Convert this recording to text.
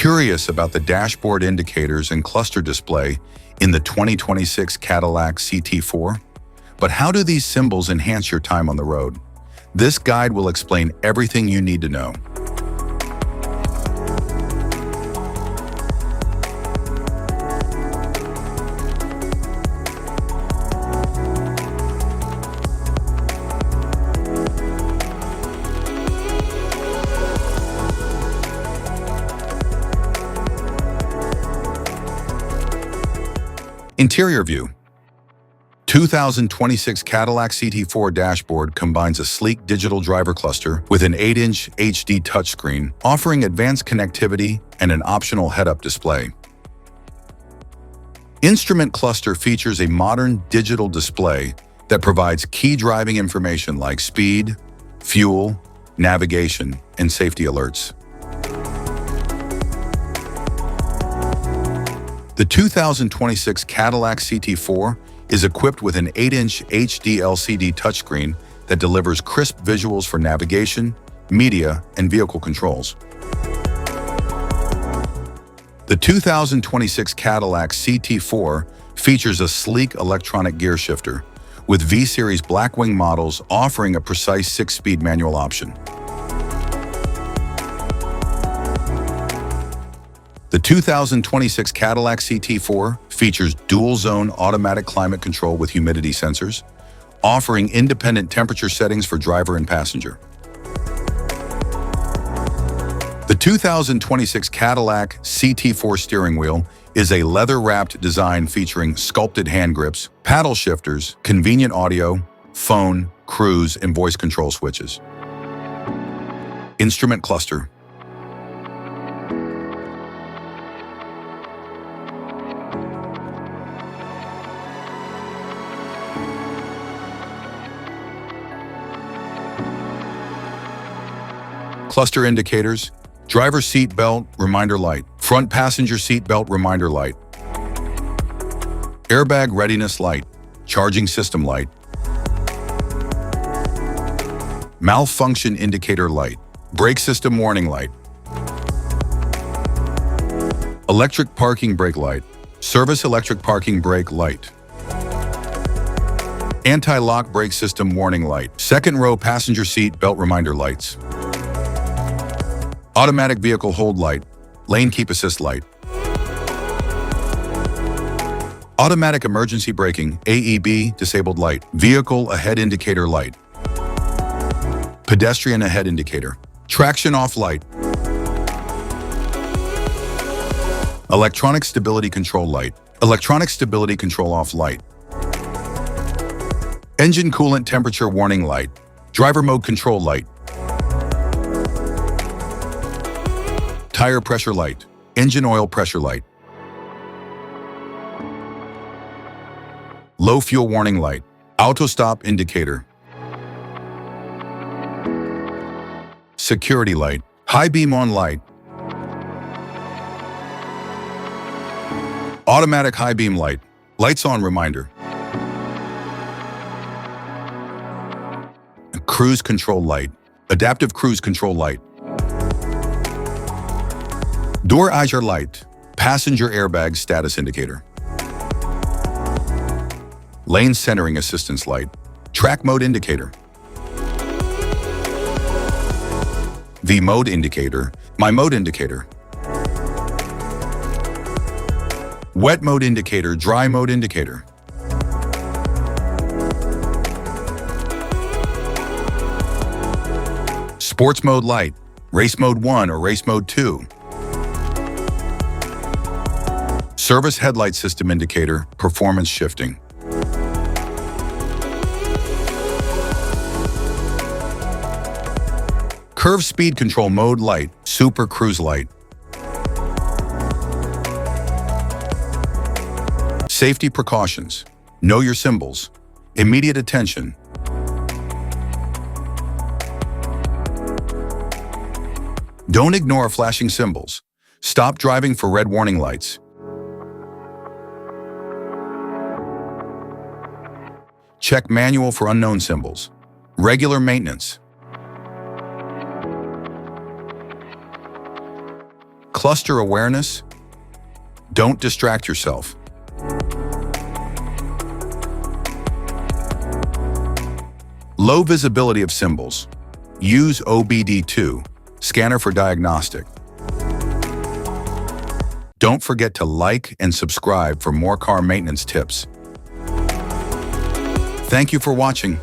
Curious about the dashboard indicators and cluster display in the 2026 Cadillac CT4? But how do these symbols enhance your time on the road? This guide will explain everything you need to know. Interior view. 2026 Cadillac CT4 dashboard combines a sleek digital driver cluster with an 8-inch HD touchscreen, offering advanced connectivity and an optional head-up display. Instrument cluster features a modern digital display that provides key driving information like speed, fuel, navigation, and safety alerts. The 2026 Cadillac CT4 is equipped with an 8-inch HD LCD touchscreen that delivers crisp visuals for navigation, media, and vehicle controls. The 2026 Cadillac CT4 features a sleek electronic gear shifter, with V-Series Blackwing models offering a precise 6-speed manual option. The 2026 Cadillac CT4 features dual-zone automatic climate control with humidity sensors, offering independent temperature settings for driver and passenger. The 2026 Cadillac CT4 steering wheel is a leather-wrapped design featuring sculpted hand grips, paddle shifters, convenient audio, phone, cruise, and voice control switches. Instrument cluster. Cluster indicators: driver seat belt reminder light, front passenger seat belt reminder light, airbag readiness light, charging system light, malfunction indicator light, brake system warning light, electric parking brake light, service electric parking brake light, anti-lock brake system warning light, second row passenger seat belt reminder lights, automatic vehicle hold light, lane keep assist light, automatic emergency braking AEB disabled light, vehicle ahead indicator light, pedestrian ahead indicator, traction off light, electronic stability control light, electronic stability control off light, engine coolant temperature warning light, driver mode control light, tire pressure light, engine oil pressure light, low fuel warning light, auto stop indicator, security light, high beam on light, automatic high beam light, lights on reminder, cruise control light, adaptive cruise control light, door eyesore light, passenger airbag status indicator, lane centering assistance light, track mode indicator, V mode indicator, my mode indicator, wet mode indicator, dry mode indicator, sports mode light, race mode 1 or race mode 2, service headlight system indicator, performance shifting, curve speed control mode light, super cruise light, safety precautions, know your symbols, immediate attention, don't ignore flashing symbols, stop driving for red warning lights, check manual for unknown symbols, regular maintenance, Cluster awareness. Don't distract yourself. Low visibility of symbols. Use OBD2, scanner for diagnostic. Don't forget to like and subscribe for more car maintenance tips. Thank you for watching.